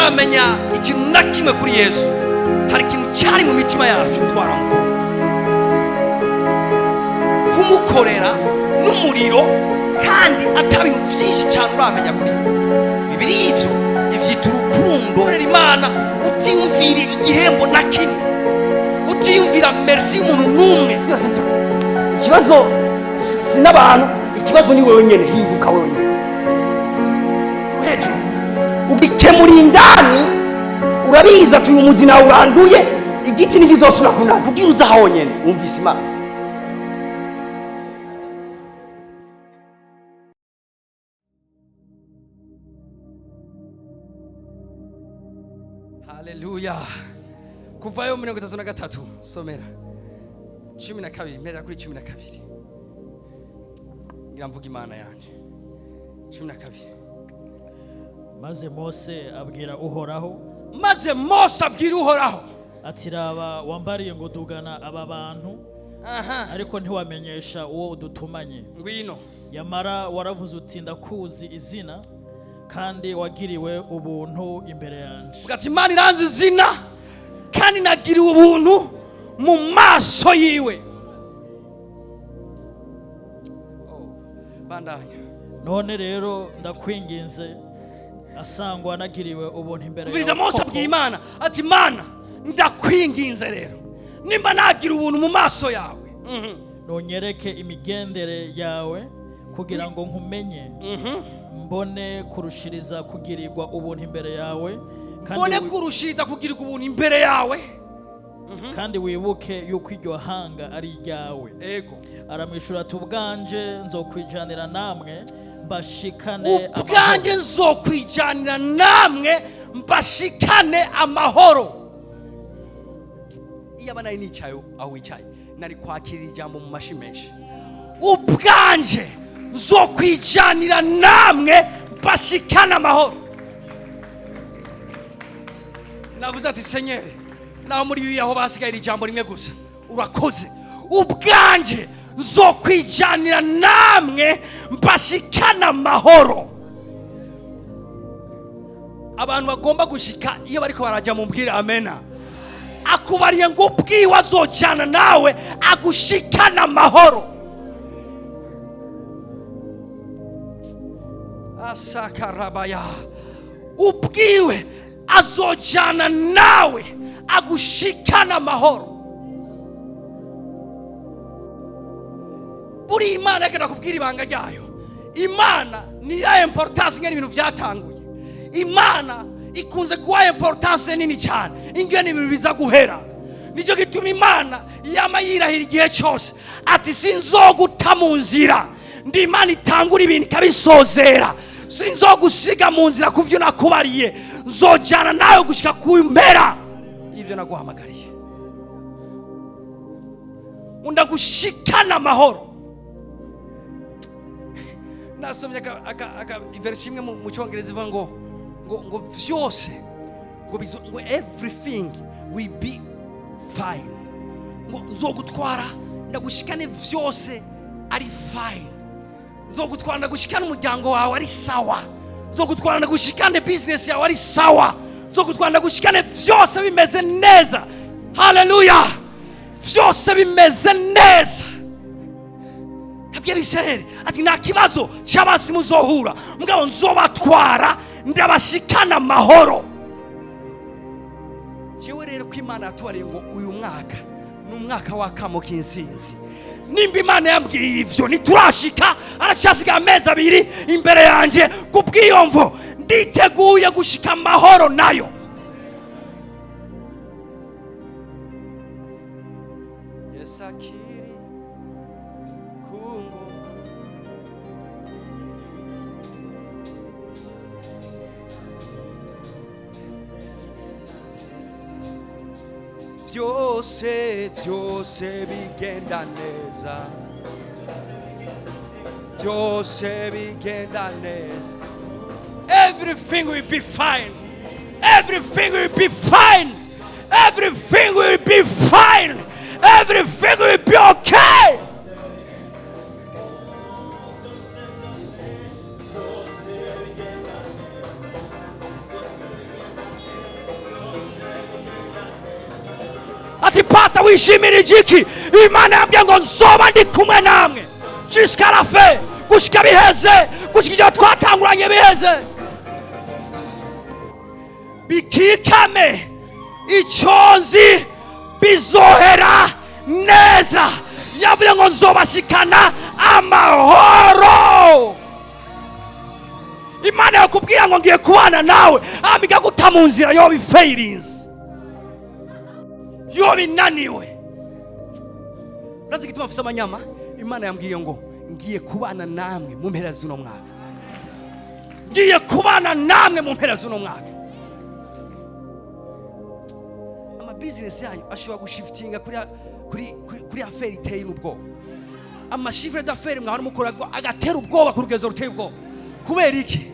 tutaramenya ikintu na kimwe kuri Yesu, hari ikintu cyari mu mitima yacu twaramukunda. Kumukorera n'umuriro kandi atabintu byinshi cyane uramenya kuri Bibiri ivyo ivyita urukundo. Imana utiyumvira igihembo na kimwe, utiyumvira merci y'umuntu n'umwe. Ikibazo sinabantu, ikibazo ni wewe nyene. Hinduka wewe nyene hejuru ubikemura indani. Urabiza ati uyu muzi nawe uranduye, igiti ntikizosubira kunana. Ubwira uza aho nyene wumvise Imana. Haleluya. Kuvayo 33 somera 12 mpera kuri 12 ngira mvuga Imana yanje. 12 maze Mose abwira Uhoraho, ati raba wambariye ngo dugana aba bantu, ariko ntiwamenyesha uwo udutumanye. Ngwino yamara waravuze uti ndakuzi izina kandi wagiriwe ubuntu imbere yanje. ugati Imana iranze izina kandi nagiriwe ubuntu mu maso yiwe. Bandanya. None rero ndakwinginze, asangwa nagiriwe ubuntu imbere yawe. Uviriza Mose abwira Imana ati Imana ndakwinginze rero nimba nagira ubuntu mu maso yawe, nonyereke imigendere yawe kugira ngo nkumenye, mbone kurushiriza kugirirwa ubuntu imbere yawe, kandi wibuke yuko iryo hanga ari ryawe. Ego. Aramwishura ati ubwanje nzokwijanira namwe mbashikane amahoro. Iyo abana nicaye aho wicaye nari kwakira ijambo mu mashimeshi. Ubwanje nzokwijanira namwe mbashikane amahoro. Navuze ati Senyeri, naho muri bibi aho basigaye ijambo rimwe gusa, urakoze. Ubwanje nzokwijanira namwe mbashikana amahoro. Abantu bagomba gushika iyo bariko baraja mu mbwira amena. Akubariye ngo ubwiwe azojana nawe agushikana amahoro. Asakarabaya. Ubwiwe azojana nawe agushikana amahoro. Buri Imana yake nakubwira ibanga ryayo. Imana ni ya importance ngene ibintu byatanguye. Imana ikunze kuwa importance nini cyane ingene ibintu biza guhera. Nicyo gituma Imana yama yirahira igihe cyose ati sinzoguta mu nzira. Ndi Imana itangura ibintu kabisozera. Sinzogusiga mu nzira kuvyo nakubariye. Nzojana nawe gushika ku mpera ivyo naguhamagariye. Undagushikana amahoro. Nasomye aka verse imwe mu Cyongereza ivuga ngo vyose ngo everything will be fine. Ngo nzogutwara ndagushikane vyose ari fine. Nzogutwara ndagushikane umuryango wawe ari sawa. Nzogutwara ndagushikane business yawe ari sawa. Nzogutwara ndagushikane vyose bimeze neza. Haleluya. Vyose bimeze neza. Abisirayeli ati nta kibazo cy'abasi muzohura, mugabo nzobatwara ndabashikana amahoro. Jewe rero ko Imana yatubariye ngo uyu mwaka ni umwaka w'akamo k'insinzi. Nimba Imana yambwiye ivyo niturashika, aracyasiga amezi 2 imbere yanje, kubwiyomvo nditeguye gushika amahoro nayo. Yesaki Vyose bigenda neza. Vyose bigenda neza. Everything will be fine. Everything will be fine. Everything will be fine. Everything will be okay. mbega wishimira igiki? Imana yambwiye ngo nzoba ndi kumwe namwe jusqu'à la fin, gushika biheze, gushika ibyo twatanguranye biheze. Bikikame iconzi bizohera neza. Yavuye ngo nzobashikana amahoro. Imana yakubwira ngo ngiye kubana nawe, amiga guta mu nzira yo bifailinze, yo binaniwe. Urazi gituma afise amanyama? Imana yambwiye ngo ngiye kubana namwe mu mpera z'uno mwaka, ngiye kubana namwe mu mpera z'uno mwaka. Ama business yanyu ashobora gushiftinga kuri affaire iteye n'ubwoba. Ama chiffre d'affaires mwahora mukora agatera ubwoba ku rugezo ruteye ubwoba. Kubera iki?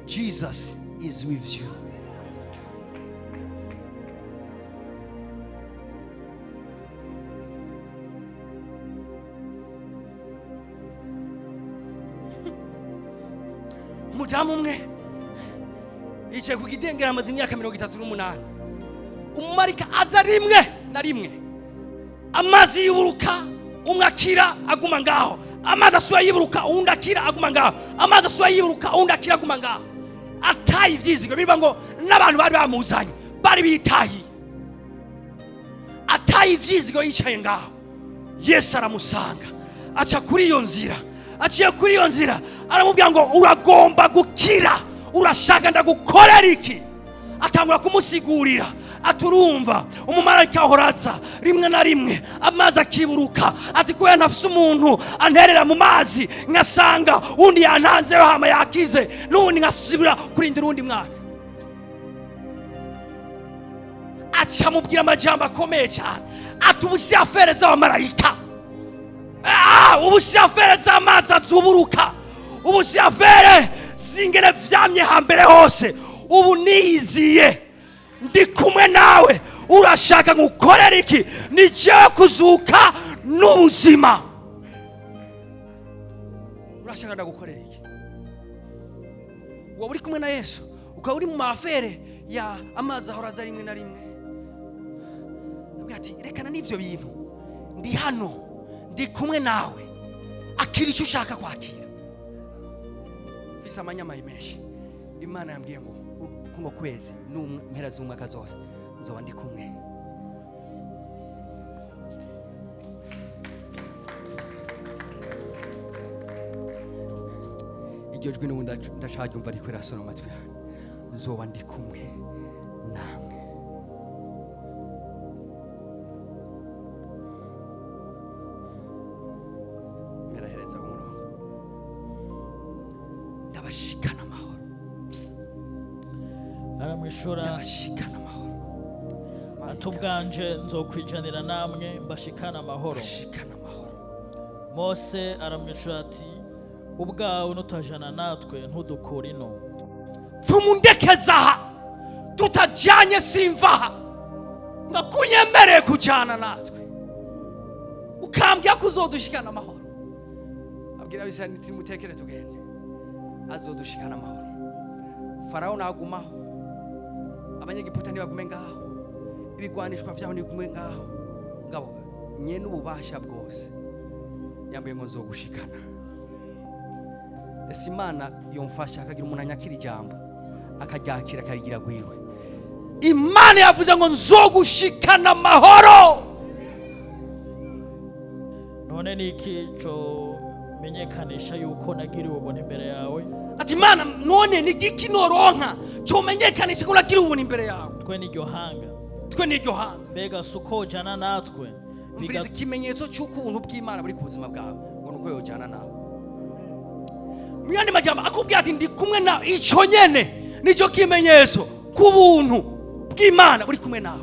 Jesus is with you. Mudamu umwe yicaye ku gidengera amaze imyaka 38. Umumarika aza rimwe na rimwe, amazi yuburuka, umwe akira aguma ngaho, amazi asubira yiburuka, undi akira aguma ngaho, amazi asubira yiburuka, undi akira aguma ngaho. Ataye ivyizigiro, bivuga ngo n'abantu bari bamuzanye bari bitahiye. Ataye ivyizigiro yicaye ngaho, Yesu aramusanga, aca kuri iyo nzira. Aciye kuri iyo nzira aramubwira ngo uragomba gukira, urashaka ndagukorera iki? Atangura kumusigurira, aturumva umumarayika ahoraza rimwe na rimwe amazi akiburuka, ati ko yanafise umuntu anterera mu mazi ngasanga undi yantanzeyo hama yakize, n'ubundi ngasubira kurindira undi mwaka. Aca mubwira amajambo akomeye cyane, ati ubusi afere z'abamarayika, ubusi afere z'amazi azuburuka, ubusi afere zingere vyamye hambere hose, ubu niyiziye ndi kumwe nawe. Urashaka ngukorera iki? Ni jewe kuzuka n'ubuzima. Urashaka ndagukorera iki? Wowe uri kumwe na Yesu, ukaba uri mu mafere ya amazi ahoraza rimwe na rimwe. Ati rekana n'ivyo bintu, ndi hano, ndi kumwe nawe, akira icyo ushaka kwakira. Fisa amanyama menshi. Imana yambwiye ngo kuno kwezi n'umpera z'umwaka zose nzoba ndi kumwe. Iryo jwi n'ubundi ndashaka umva ariko irasona amatwi yanjye. Nzoba ndi kumwe namwe. Merahereza umurongo. Ndabashikana amahoro. Aramwishura Ndabashikana amahoro. atubwanje nzokwijanira namwe mbashikana amahoro. Ndabashikana amahoro. Mose aramwishura ati ubwawe nutajana natwe ntudukura ino. Tumundekeza aha tutajanye simvaha, ngakunyemereye kujana natwe, ukambya kuzodushikana amahoro. Abwira Abisirayeli ati mutekere tugende, azodushikana amahoro. Farao nagumaho, abanyegiputa ntibagume ngaho, ibigwanishwa vyabo ntibigume ngaho. Ngabo nye n'ububasha bwose yambaye ngo nzogushikana. Ese Imana yomfasha akagira umuntu anyakira ijambo akaryakira akarigira gwiwe. Imana yavuze ngo nzogushikana amahoro. None niki cyo menyekanisha yuko nagiriwe ubuntu imbere yawe? Ati Imana none ni giki noronka cyo menyekanisha ko nagiriwe ubuntu imbere yawe? Twe n'iryo hanga. Twe n'iryo hanga. Mbega suko jana natwe. Umviriza ikimenyetso cy'uko ubuntu bw'Imana buri ku buzima bwawe, ngo nuko yojana nawe. Myani majambo akubwira ati ndi kumwe nawe, ico nyene nico kimenyetso ku buntu bw'Imana buri kumwe nawe.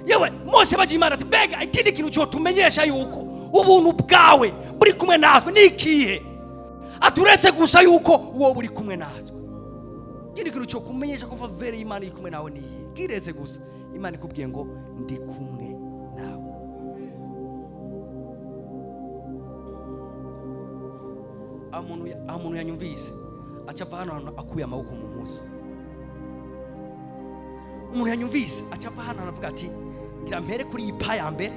Yewe Mose baje Imana ati mbega ikindi kintu cyo tumenyesha yuko ubuntu bwawe buri kumwe natwe nikihe? Aturetse gusa yuko uwo buri kumwe natwe. Ikindi kintu cyo kumenyesha ko favere Imana iri kumwe nawe ni kiretse gusa Imana ikubwiye ngo ndi kumwe nawe. Amuntu yanyumvise acava hano akuye amaboko mu mpuzu. Umuntu yanyumvise acava hano anavuga ati ngira mpere kuri iyi pa ya mbere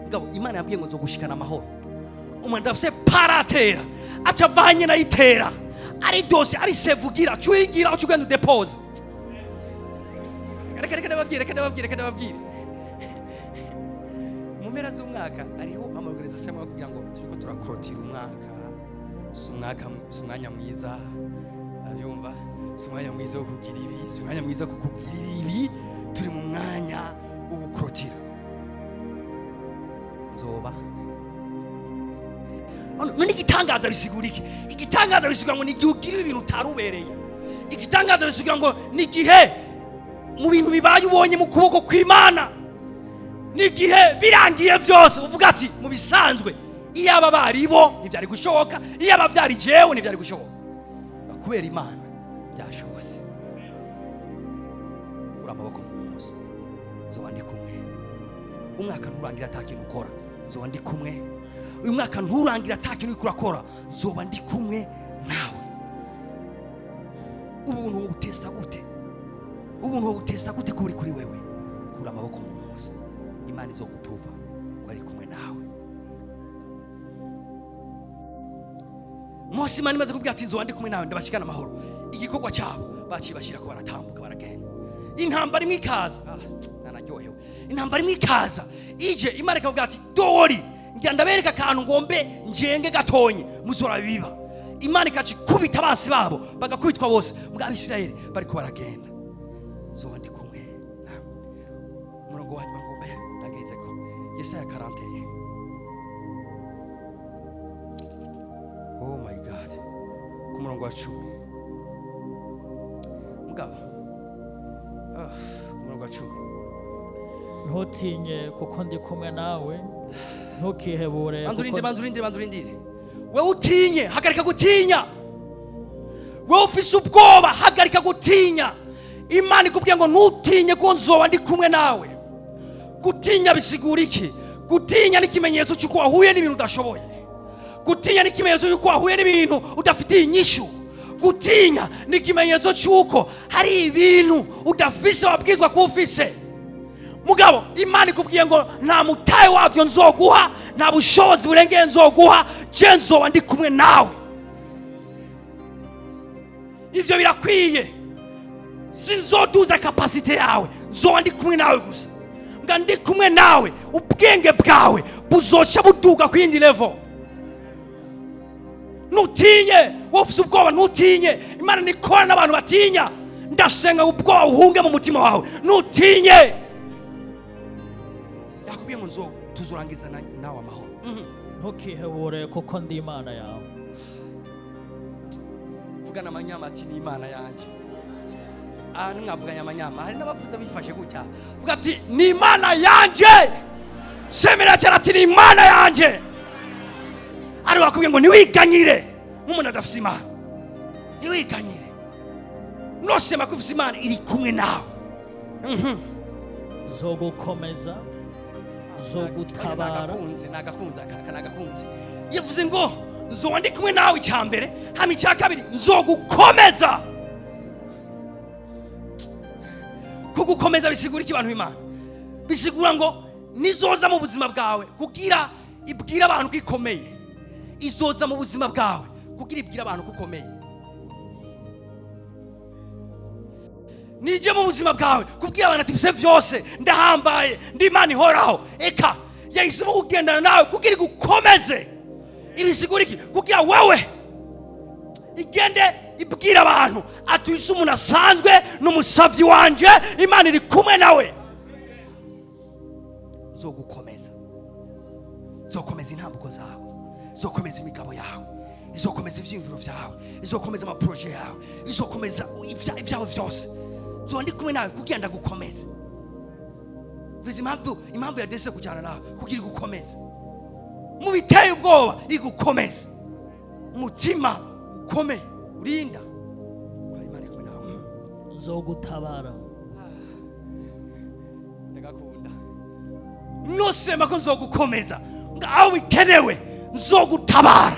mugabo Imana yambwiye ngo nzogushikana amahoro umuntu ndafise paratera acavanye nayitera ari dose ari sevugira cuyigira ucugenda depose reka ndababwire mu mpera z'umwaka ariho amorganisation kugira ngo turiko turakrotira umwaka umwanya mwiza abyumva umwanya mwiza wo kugira ibi umwanya mwiza wo kukugirira ibi turi mu mwanya wo gukrotira zoba none igitangaza bisigura iki igitangaza bisigura ngo ni igihe ugira ibintu utarubereye igitangaza bisigura ngo ni igihe mu bintu bibaye ubonye mu kuboko kw'Imana ni igihe birangiye byose uvuga ati mu bisanzwe iyaba bari bo ntibyari gushoboka iyaba byari jewe ntibyari gushoboka kubera Imana byashobotse ura amaboko mu muzi zoba ndi kumwe umwaka nturangira atakintu ukora zoba ndi kumwe uyu mwaka nturangira atakintu ukurakora zoba ndi kumwe nawe ubuntu ubutesta gute ubuntu ubutesta gute kuri wewe kura amaboko mu muzi Imana izoguprova ko ari kumwe nawe Mose Imana imaze kubwira ati nzoba ndi kumwe nawe ndabashikana amahoro igikorwa cyabo bacibashira ko baratambuka baragenda intambara imwe ikaza nanaryohewe intambara imwe ikaza ije Imana ikabwira ati dori ngira ndabereka akantu ngombe njenge gatonye muzora biba Imana ikacikubita abansi babo bagakwitwa bose mbwa Abisirayeli bariko baragenda zoba ndi kumwe nawe umurongo wa nyuma ngombe nageze ko Yesaya 41 oh my god ku murongo wa 10 mugabo ku murongo wa 10 ntutinye kuko ndi kumwe nawe ntukihebure banzurindire wewe utinye hagarika gutinya wewe ufise ubwoba hagarika gutinya Imana ikubwiye ngo ntutinye ko nzoba ndi kumwe nawe gutinya bisigura iki gutinya ni kimenyetso cyuko wahuye n'ibintu udashoboye gutinya ni kimenyetso cyuko wahuye n'ibintu udafitiye inyishu gutinya ni kimenyetso cyuko hari ibintu udafise wabwizwa ko ufise mugabo Imana ikubwiye ngo nta mutaye wavyo nzoguha nta bushobozi burengeye nzoguha je nzoba ndi kumwe nawe ivyo birakwiye sinzoduza kapasite yawe nzoba ndi kumwe nawe gusa nga ndi kumwe nawe ubwenge bwawe buzoca buduga ku yindi level nutinye wofise ubwoba nutinye Imana nikora n'abantu batinya ndasenga ubwoba uhunge mu mutima wawe nutinye yakubwiye ngo tuzorangiza nawe amahoro ntukihebure kuko ndi Imana yawe vugana amanyama ati ni Imana yanjye mwavuganya amanyama hari n'abavuze bifashe gutya vuga ati ni Imana yanjye semera cyane ati ni Imana yanjye ari wakubwiye ngo niwiganyire nk'umuntu adafise Imana niwiganyire nosema ko ufise Imana iri kumwe nawe zogukomeza zogutabara nagakunze yavuze ngo nzoba ndi kumwe nawe icyambere hama icya kabiri nzogukomeza kugukomeza bisigura iki abantu b'Imana bisigura ngo nizoza mu buzima bwawe kugira ibwira abantu kikomeye izoza mu buzima bwawe kugira ibwira abantu kukomeye nije mu buzima bwawe kubwira abantu ati bise byose ndahambaye ndi Imana ihoraho eka yahisemo kugendana nawe kugira igukomeze ibisigura iki kugira wewe igende ibwira abantu ati uyu umuntu asanzwe n'umusavyi wanje Imana iri kumwe nawe zogukomeza zokomeza intambuko zawe zokomeza imigabo yawe izokomeza ivyimviro vyawe izokomeza amaproje yawe izokomeza ivyawe vyose zo ndi kumwe nawe kugira ndagukomeze bizi impamvu yadese kujyana nawe kugira igukomeze mu biteye ubwoba igukomeze umutima ukomeye urinda kwa Imana kumwe nawe zogutabara ndagakunda nosema ko nzogukomeza ngaho bikenewe nzogutabara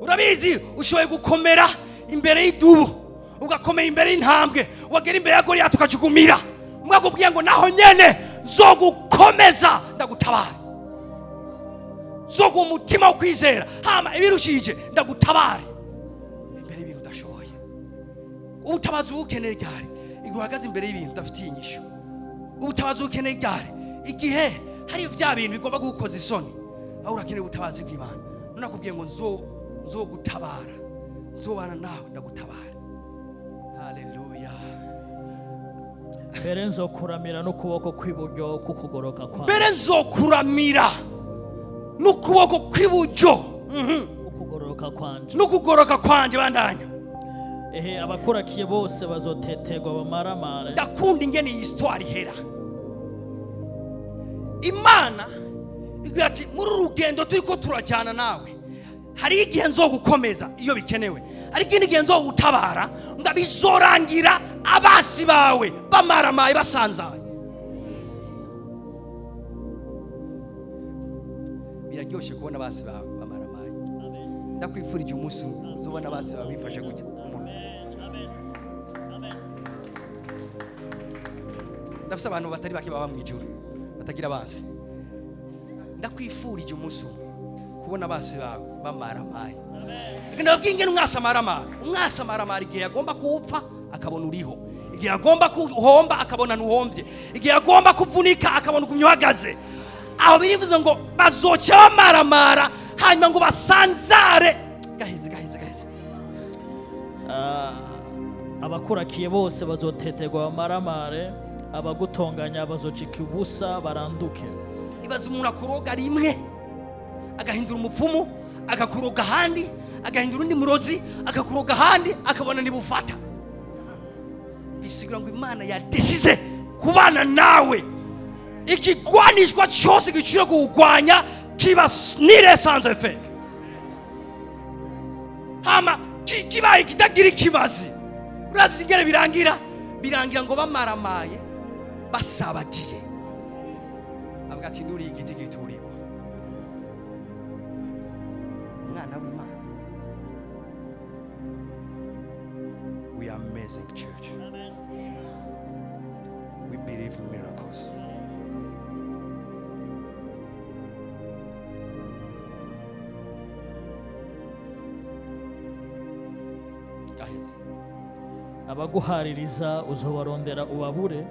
urabizi ushoboye gukomera imbere y'idubu ugakomera imbere y'intambwe wagera imbere ya Goliath ukajugumira mwakubwiye ngo naho nyene zogukomeza ndagutabara, zoguha umutima wo kwizera, hama ibirushije ndagutabare imbere y'ibintu udashoboye. Ubutabazi bukeneye ryari? Igihe uhagaze imbere y'ibintu udafitiye inyishu. Ubutabazi bukeneye ryari? Igihe hari vya bintu bigomba gukoza isoni, aho urakeneye ubutabazi bw'Imana. Nakubwiye ngo nzogutabara, nzobana nawe ndagutabara. Haleluya. Mbere nzokuramira n'ukuboko kw'iburyo kukugoroka kwawe. Mbere nzokuramira n'ukuboko kw'iburyo ukugoroka kwanje. N'ukugoroka kwanje bandanya. Abakurakiye bose bazotetegwa bamaramare. Ndakunda ingene iyi histoire ihera. Imana igira ati muri urugendo turiko turajyana nawe, hari igihe nzogukomeza iyo bikenewe, hari ikindi gihe nzogutabara ngo bizorangira abasi bawe bamaramaye basanzaye. Biraryoshe kubona abasi bawe bamaramaye. Ndakwifurije umunsi uzobona abasi bawe bifashe gutya. Ndafise abantu batari bake baba mu ijuru batagira abasi. Ndakwifurije umunsi kubona abasi bawe bamaramaye. Ndababwinge umwasamaramara igihe yagomba kuwupfa akabona uriho, igihe yagomba kuhomba akabona nuhomvye, igihe yagomba kuvunika akabona ugumye uhagaze. Aho birivuze ngo bazoca bamaramara hanyuma ngo basanzare. Gaheze. Abakurakiye bose bazotetegwa bamaramare, abagutonganya bazocika ubusa baranduke. Ibaza umuntu akuroga rimwe agahindura umupfumu, agakuroga handi, agahindura undi murozi, agakuroga handi, akabona nibufata. Bisigura ngo Imana yadesize kubana nawe. Ikigwanishwa cyose giciro kugwanya kiba nire sans effet. Hama kibaye kitagira ikibazi. Urazi ingere birangira ngo bamaramaye basabagiye. Avuga ati nuri igiti giturikwa. Umwana w'Imana. We are amazing church. We believe in miracles. Abaguhaririza uzobarondera ubabure,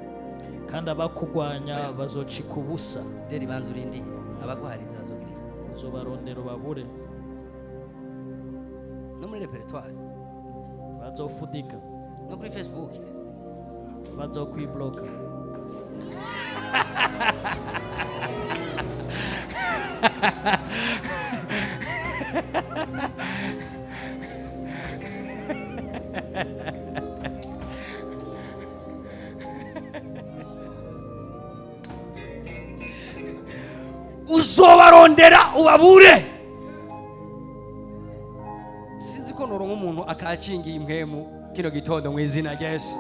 kandi abakugwanya bazocika ubusa. Deri banzu rindi abaguhaririza bazogirira. Uzobarondera ubabure. No muri repertoire. Bazofudika. No kuri Facebook. Bazokwibloka. Uzobarondera ubabure. Sinzi ko noronka umuntu akacingiye impwemu kino gitondo mu izina rya Yesu.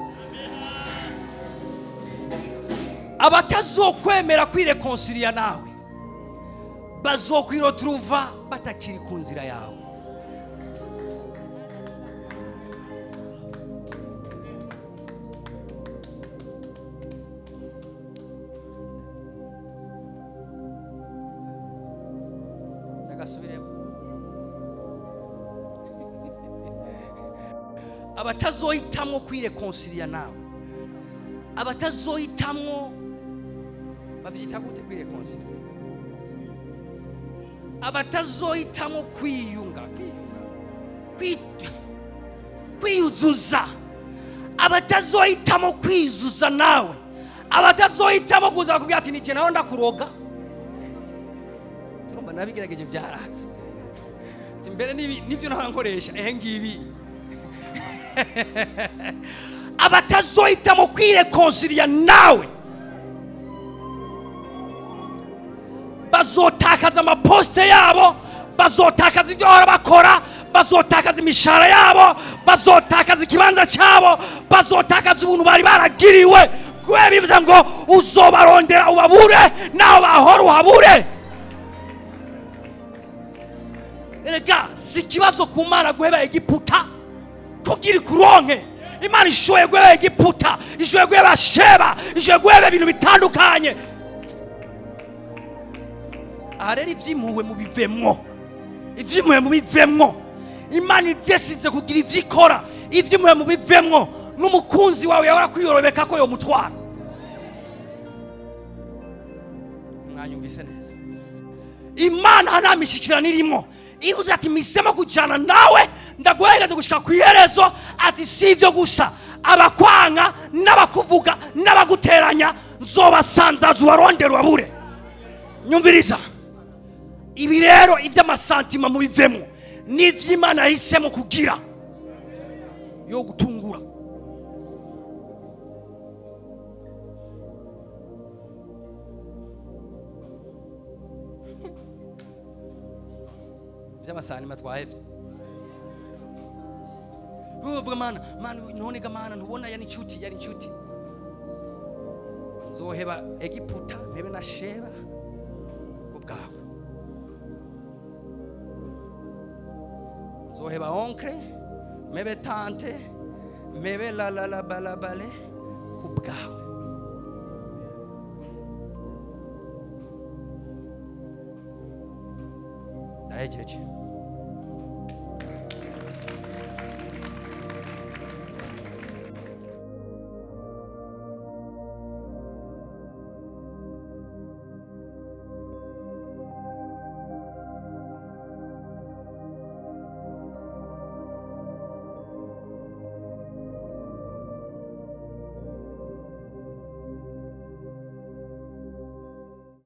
Abatazokwemera kwireconcilia nawe bazokwirotruva batakiri ku nzira yawe. Abatazohitamwo kwireconcilia nawe, abatazohitamwo bavyita gute kwireconcilia, abatazohitamwo kwiyuzuza, abatazohitamwo kwizuza nawe, abatazohitamwo kuza kugira ati nije naho ndakuroga. Turumva nabigerageje byaraze mbere nibyo naho nkoresha ngibi. Abatazohitamo kwireconcilia nawe bazotakaza amaposte yabo, bazotakaza ibyo bahora bakora, bazotakaza imishara yabo, bazotakaza ikibanza cyabo, bazotakaza ubuntu bari baragiriwe. Kubera bivuze ngo uzobarondera ubabure naho bahora uhabure. Erega si kibazo ku Mana guheba Egiputa kugira kuronke, Imana ishoboye guheba Egiputa, ishoboye guheba Sheba, ishoboye guheba ibintu bitandukanye. Aha rero ivyimpuwe mubivemwo, ivyimpuwe mubivemwo. Imana idesize kugira ivyo ikora, ivyimpuwe mubivemwo. N'umukunzi wawe yahora kwiyorobeka ko yomutwara. Mwanyumvise neza? Imana nta mishikirano irimo. Ivuze ati misemo kujana nawe, ndaguherekeje gushika ku iherezo. Ati si ivyo gusa, abakwanga n'abakuvuga n'abaguteranya nzobasanzaza ubarondera ubabure. Nyumviriza, ibi rero ivy'amasantima mubivemwo n'ivy'Imana yahisemo kugira yo gutungura. Vy'amasantima twahevye. Uvuga mana none ga mana ntubona yari inshuti. Zoheba Egiputa mebe na Sheba ko bwawe. Zoheba onkre mebe tante mebe la balabale ko bwawe. Ndahejeje.